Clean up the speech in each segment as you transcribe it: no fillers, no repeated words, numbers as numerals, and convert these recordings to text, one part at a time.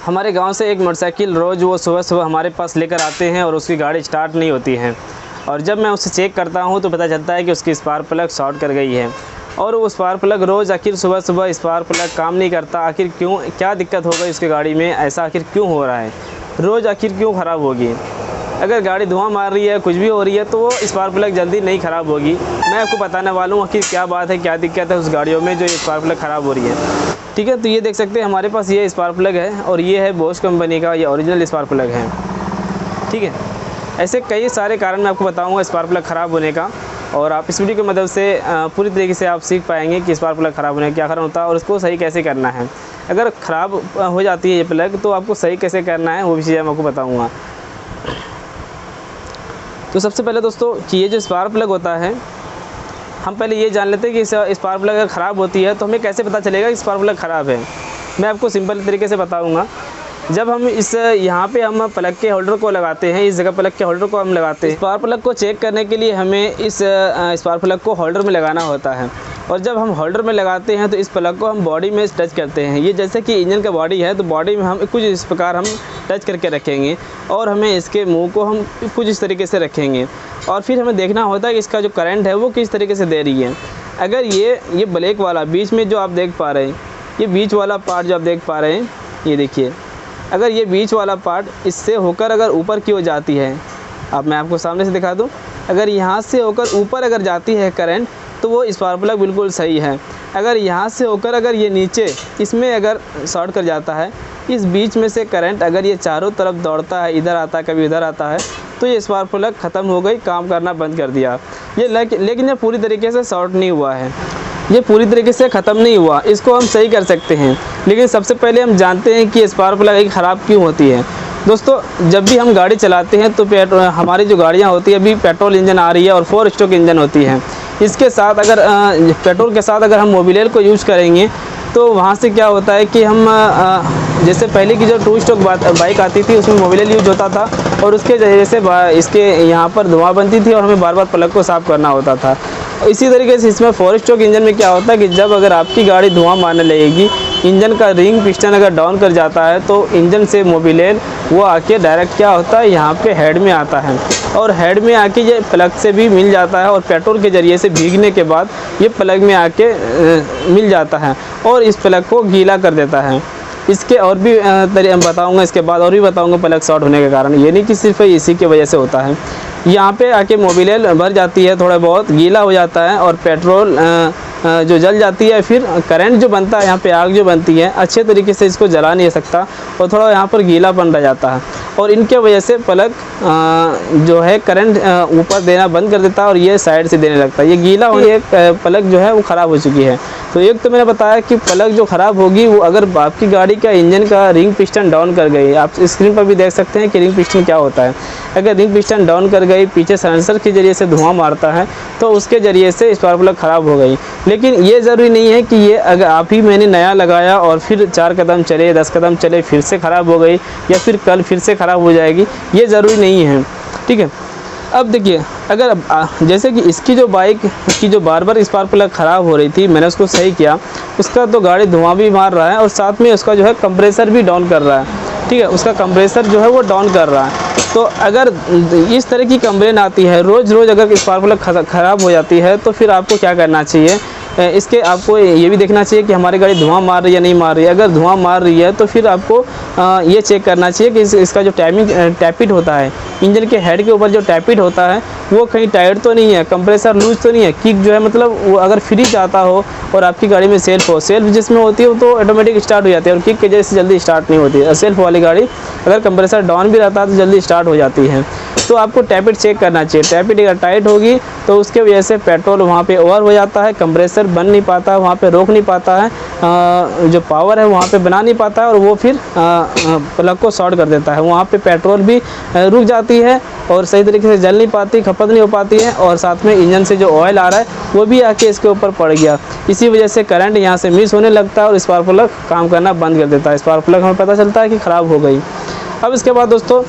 हमारे गांव से एक मोटरसाइकिल रोज़ वो सुबह सुबह हमारे पास लेकर आते हैं और उसकी गाड़ी स्टार्ट नहीं होती है। और जब मैं उसे चेक करता हूं तो पता चलता है कि उसकी स्पार्क प्लग शॉर्ट कर गई है। और वो स्पार्क प्लग रोज़ आखिर सुबह सुबह स्पार्क प्लग काम नहीं करता। आखिर क्यों, क्या दिक्कत हो गई उसकी गाड़ी में, ऐसा आखिर क्यों हो रहा है, रोज़ आखिर क्यों ख़राब होगी। अगर गाड़ी धुआं मार रही है, कुछ भी हो रही है, तो वो स्पार्क प्लग जल्दी नहीं ख़राब होगी। मैं आपको बताने वाला हूँ आखिर क्या बात है, क्या दिक्कत है उस गाड़ियों में जो स्पार्क प्लग ख़राब हो रही है। ठीक है, तो ये देख सकते हैं हमारे पास ये स्पार्क प्लग है और ये है बोश कंपनी का, ये ओरिजिनल स्पार्क प्लग है। ठीक है, ऐसे कई सारे कारण मैं आपको बताऊँगा स्पार्क प्लग ख़राब होने का, और आप इस वीडियो की मदद से पूरी तरीके से आप सीख पाएंगे कि स्पार्क प्लग ख़राब होने का क्या कारण होता है और उसको सही कैसे करना है। अगर ख़राब हो जाती है ये प्लग तो आपको सही कैसे करना है वो भी चीज़ें मैं आपको बताऊँगा। तो सबसे पहले दोस्तों कि ये जो स्पार्क प्लग होता है, हम पहले ये जान लेते हैं कि स्पार्क प्लग अगर ख़राब होती है तो हमें कैसे पता चलेगा कि स्पार्क प्लग ख़राब है। मैं आपको सिंपल तरीके से बताऊंगा। जब हम यहाँ पे हम प्लग के होल्डर को लगाते हैं, इस जगह प्लग के होल्डर को हम लगाते हैं। स्पार्क प्लग को चेक करने के लिए हमें इस स्पार्क प्लग को होल्डर में लगाना होता है। और जब हम होल्डर में लगाते हैं तो इस प्लग को हम बॉडी में टच करते हैं। ये जैसे कि इंजन का बॉडी है तो बॉडी में हम कुछ इस प्रकार हम टच करके रखेंगे और हमें इसके मुंह को हम कुछ इस तरीके से रखेंगे। और फिर हमें देखना होता है कि इसका जो करंट है वो किस तरीके से दे रही है। अगर ये ब्लैक वाला बीच में जो आप देख पा रहे हैं, ये बीच वाला पार्ट जो आप देख पा रहे हैं, ये देखिए, अगर ये बीच वाला पार्ट इससे होकर अगर ऊपर की ओर जाती है, अब मैं आपको सामने से दिखा दूँ, अगर यहाँ से होकर ऊपर अगर जाती है करंट तो वो स्पार्क प्लग बिल्कुल सही है। अगर यहाँ से होकर अगर ये नीचे इसमें अगर शॉर्ट कर जाता है, इस बीच में से करंट अगर ये चारों तरफ दौड़ता है, इधर आता है कभी इधर आता है, तो ये स्पार्क प्लग ख़त्म हो गई, काम करना बंद कर दिया। ये लेकिन ये पूरी तरीके से शॉर्ट नहीं हुआ है, ये पूरी तरीके से ख़त्म नहीं हुआ। इसको हम सही कर सकते हैं, लेकिन सबसे पहले हम जानते हैं कि स्पार्क प्लग ख़राब क्यों होती है। दोस्तों, जब भी हम गाड़ी चलाते हैं तो हमारी जो गाड़ियाँ होती है, अभी पेट्रोल इंजन आ रही है और 4 स्ट्रोक इंजन होती है। इसके साथ अगर पेट्रोल के साथ अगर हम मोबिलियल को यूज़ करेंगे तो वहाँ से क्या होता है कि हम जैसे पहले की जो 2 स्ट्रोक बाइक आती थी उसमें मोबिलियल यूज होता था और उसके वजह से इसके यहाँ पर धुआं बनती थी और हमें बार बार प्लग को साफ़ करना होता था। इसी तरीके से इसमें 4 स्ट्रोक इंजन में क्या होता है कि जब अगर आपकी गाड़ी धुआं मारने लगेगी, इंजन का रिंग पिस्टन अगर डाउन कर जाता है तो इंजन से मोबिलियल वो आके डायरेक्ट क्या होता है, यहाँ पे हेड में आता है और हेड में आके ये प्लग से भी मिल जाता है और पेट्रोल के ज़रिए से भीगने के बाद ये प्लग में आके मिल जाता है और इस प्लग को गीला कर देता है। इसके और भी बताऊंगा, इसके बाद और भी बताऊंगा प्लग शॉर्ट होने के कारण। ये नहीं कि सिर्फ इसी की वजह से होता है। यहाँ पे आके मोबिलियल भर जाती है, थोड़ा बहुत गीला हो जाता है और पेट्रोल जो जल जाती है, फिर करंट जो बनता है, यहाँ पे आग जो बनती है, अच्छे तरीके से इसको जला नहीं सकता और थोड़ा यहाँ पर गीलापन रह जाता है और इनके वजह से प्लग जो है करंट ऊपर देना बंद कर देता है और ये साइड से देने लगता है। ये गीला हो, ये प्लग जो है वो ख़राब हो चुकी है। तो एक तो मैंने बताया कि प्लग जो ख़राब होगी वो अगर आपकी गाड़ी का इंजन का रिंग पिस्टन डाउन कर गई, आप स्क्रीन पर भी देख सकते हैं कि रिंग पिस्टन क्या होता है। अगर रिंग पिस्टन डाउन कर गई, पीछे साइलेंसर के ज़रिए से धुआं मारता है तो उसके ज़रिए से स्पार्क प्लग ख़राब हो गई। लेकिन ये ज़रूरी नहीं है कि ये अगर आप ही मैंने नया लगाया और फिर 4 कदम चले, 10 कदम चले, फिर से ख़राब हो गई या फिर कल फिर से ख़राब हो जाएगी, ये ज़रूरी नहीं है। ठीक है, अब देखिए, अगर जैसे कि इसकी जो बाइक की जो बार बार स्पार्क प्लग ख़राब हो रही थी, मैंने उसको सही किया, उसका तो गाड़ी धुआं भी मार रहा है और साथ में उसका जो है कंप्रेसर भी डाउन कर रहा है। ठीक है, उसका कंप्रेसर जो है वो डाउन कर रहा है। तो अगर इस तरह की कंप्लेन आती है, रोज़ अगर स्पार्क प्लग ख़राब हो जाती है तो फिर आपको क्या करना चाहिए, इसके आपको ये भी देखना चाहिए कि हमारी गाड़ी धुआं मार रही है या नहीं मार रही है। अगर धुआं मार रही है तो फिर आपको ये चेक करना चाहिए कि इसका जो टैपिट होता है, इंजन के हेड के ऊपर जो टैपिट होता है वो कहीं टाइट तो नहीं है, कंप्रेसर लूज तो नहीं है, किक जो है मतलब वो अगर फ्री जाता हो और आपकी गाड़ी में सेल्फ हो, सेल्फ जिसमें होती है तो ऑटोमेटिक स्टार्ट हो जाती है और किक की वजह से जल्दी स्टार्ट नहीं होती है। सेल्फ वाली गाड़ी अगर कंप्रेसर डाउन भी रहता है तो जल्दी स्टार्ट हो जाती है। तो आपको टैपिट चेक करना चाहिए। टैपिट अगर टाइट होगी तो उसके वजह से पेट्रोल वहाँ पे ओवर हो जाता है, कंप्रेसर बन नहीं पाता है, वहाँ पे रोक नहीं पाता है, जो पावर है वहाँ पे बना नहीं पाता है और वो फिर प्लग को शॉर्ट कर देता है। वहाँ पे पेट्रोल भी रुक जाती है और सही तरीके से जल नहीं पाती, खपत नहीं हो पाती है और साथ में इंजन से जो ऑयल आ रहा है वो भी आके इसके ऊपर पड़ गया। इसी वजह से करंट यहाँ से मिस होने लगता है और स्पार्क प्लग काम करना बंद कर देता है। स्पार्क प्लग हमें पता चलता है कि ख़राब हो गई। अब इसके बाद दोस्तों,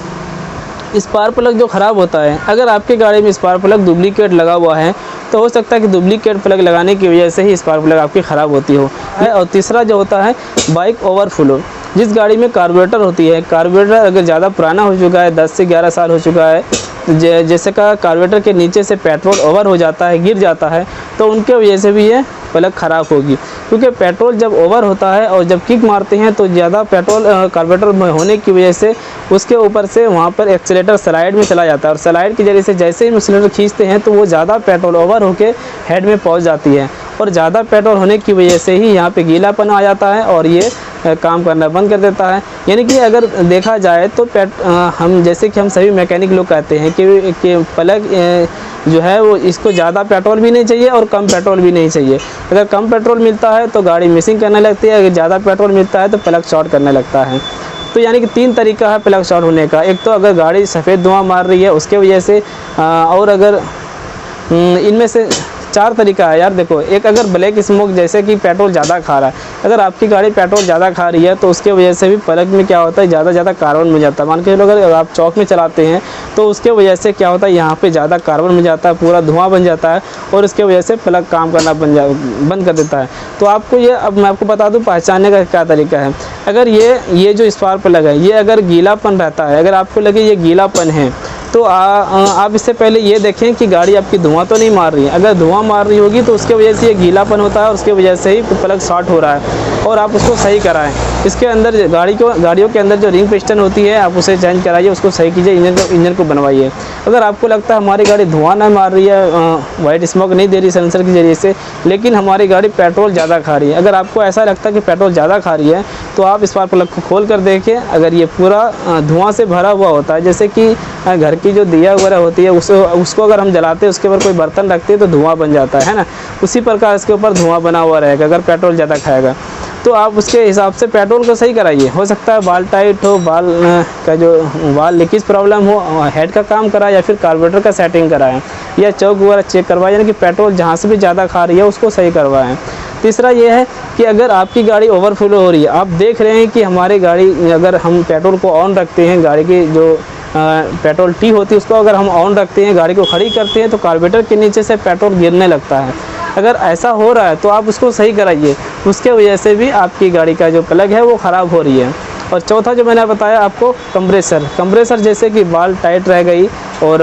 स्पार्क प्लग जो ख़राब होता है, अगर आपकी गाड़ी में स्पार्क प्लग डुप्लीकेट लगा हुआ है तो हो सकता है कि डुप्लीकेट प्लग लगाने की वजह से ही स्पार्क प्लग आपकी ख़राब होती हो। और तीसरा जो होता है बाइक ओवरफ्लो। जिस गाड़ी में कार्बोरेटर होती है, कार्बोरेटर अगर ज़्यादा पुराना हो चुका है, 10 से 11 साल हो चुका है, जैसे का कार्बोरेटर के नीचे से पेट्रोल ओवर हो जाता है, गिर जाता है, तो उनके वजह से भी ये प्लग ख़राब होगी। क्योंकि पेट्रोल जब ओवर होता है और जब किक मारते हैं तो ज़्यादा पेट्रोल कार्बोरेटर में होने की वजह से उसके ऊपर से वहाँ पर एक्सीलेटर स्लाइड में चला जाता है, और स्लाइड के जरिए से जैसे ही एक्सीलेटर खींचते हैं तो वो ज़्यादा पेट्रोल ओवर होकर हेड में पहुँच जाती है, और ज़्यादा पेट्रोल होने की वजह से ही यहाँ पे गीलापन आ जाता है और ये काम करना बंद कर देता है। यानी कि अगर देखा जाए तो हम जैसे कि हम सभी मैकेनिक लोग कहते हैं कि प्लग जो है वो इसको ज़्यादा पेट्रोल भी नहीं चाहिए और कम पेट्रोल भी नहीं चाहिए। अगर कम पेट्रोल मिलता है तो गाड़ी मिसिंग करने लगती है, अगर ज़्यादा पेट्रोल मिलता है तो प्लग शॉर्ट करने लगता है। तो यानी कि 3 तरीका है प्लग शॉर्ट होने का। एक तो अगर गाड़ी सफ़ेद धुआं मार रही है उसके वजह से, और अगर इनमें से 4 तरीका है यार। देखो, एक अगर ब्लैक स्मोक जैसे कि पेट्रोल ज़्यादा खा रहा है, अगर आपकी गाड़ी पेट्रोल ज़्यादा खा रही है तो उसके वजह से भी प्लग में क्या होता है, ज़्यादा कार्बन मिल जाता है। मान के चलो अगर आप चौक में चलाते हैं तो उसके वजह से क्या होता है, यहाँ पे ज़्यादा कार्बन मिल जाता है, पूरा धुआं बन जाता है और उसके वजह से प्लग काम करना बंद कर देता है। तो आपको ये, अब मैं आपको बता दूँ पहचानने का क्या तरीका है। अगर ये जो स्पार्क प्लग है ये अगर गीलापन रहता है, अगर आपको लगे ये गीलापन है, तो आप इससे पहले ये देखें कि गाड़ी आपकी धुआं तो नहीं मार रही है। अगर धुआं मार रही होगी तो उसके वजह से ये गीलापन होता है और उसके वजह से ही प्लग शॉर्ट हो रहा है, और आप उसको सही कराएं। इसके अंदर गाड़ियों के अंदर जो रिंग पिस्टन होती है आप उसे चेंज कराइए, उसको सही कीजिए, इंजन को बनवाइए। अगर आपको लगता है हमारी गाड़ी धुआं नहीं मार रही है, वाइट स्मोक नहीं दे रही सेंसर के जरिए से, लेकिन हमारी गाड़ी पेट्रोल ज़्यादा खा रही है, अगर आपको ऐसा लगता है कि पेट्रोल ज़्यादा खा रही है तो आप स्पार्क प्लग को खोल कर देखिए। अगर ये पूरा धुआं से भरा हुआ होता है, जैसे कि घर की जो दिया वगैरह होती है उसको अगर हम जलाते हैं उसके ऊपर कोई बर्तन रखते हैं तो धुआं बन जाता है ना, उसी प्रकार इसके ऊपर धुआं बना हुआ रहेगा अगर पेट्रोल ज़्यादा खाएगा। तो आप उसके हिसाब से पेट्रोल को सही कराइए। हो सकता है बाल टाइट हो, बाल का जो बाल लीकेज प्रॉब्लम हो, हेड का काम कराए या फिर कार्बोरेटर का सेटिंग कराएं या चौक वगैरह चेक करवाएं, यानी कि पेट्रोल जहाँ से भी ज़्यादा खा रही है उसको सही करवाएं। तीसरा ये है कि अगर आपकी गाड़ी ओवरफ्लो हो रही है, आप देख रहे हैं कि हमारी गाड़ी, अगर हम पेट्रोल को ऑन रखते हैं, गाड़ी की जो पेट्रोल टी होती है उसको अगर हम ऑन रखते हैं, गाड़ी को खड़ी करते हैं तो कार्बोरेटर के नीचे से पेट्रोल गिरने लगता है। अगर ऐसा हो रहा है तो आप उसको सही कराइए, उसके वजह से भी आपकी गाड़ी का जो प्लग है वो ख़राब हो रही है। और चौथा जो मैंने बताया आपको, कंप्रेसर जैसे कि बाल टाइट रह गई और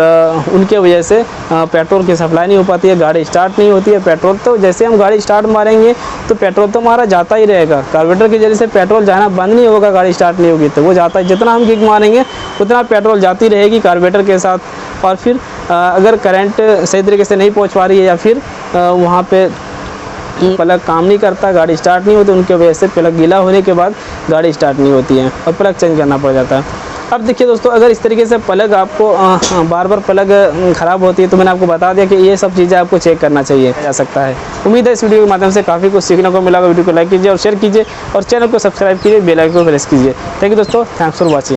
उनके वजह से पेट्रोल की सप्लाई नहीं हो पाती है, गाड़ी स्टार्ट नहीं होती है। पेट्रोल तो जैसे हम गाड़ी स्टार्ट मारेंगे तो पेट्रोल तो हमारा जाता ही रहेगा, कार्बोरेटर के जरिए से पेट्रोल जाना बंद नहीं होगा, गाड़ी स्टार्ट नहीं होगी तो वो जाता है। जितना हम किक मारेंगे उतना पेट्रोल जाती रहेगी कार्बोरेटर के साथ। और फिर अगर करंट सही तरीके से नहीं पहुँच पा रही है या फिर वहाँ पे प्लग काम नहीं करता, गाड़ी स्टार्ट नहीं होती, उनके वजह से प्लग गीला होने के बाद गाड़ी स्टार्ट नहीं होती है और प्लग चेंज करना पड़ जाता है। अब देखिए दोस्तों, अगर इस तरीके से प्लग आपको बार बार प्लग ख़राब होती है तो मैंने आपको बता दिया कि ये सब चीज़ें आपको चेक करना चाहिए जा सकता है। उम्मीद है इस वीडियो के माध्यम से काफ़ी कुछ सीखने को मिला। वीडियो को लाइक कीजिए और शेयर कीजिए और चैनल को सब्सक्राइब कीजिए, बेल आइकन को प्रेस कीजिए। थैंक यू दोस्तों, थैंक्स फॉर वॉचिंग।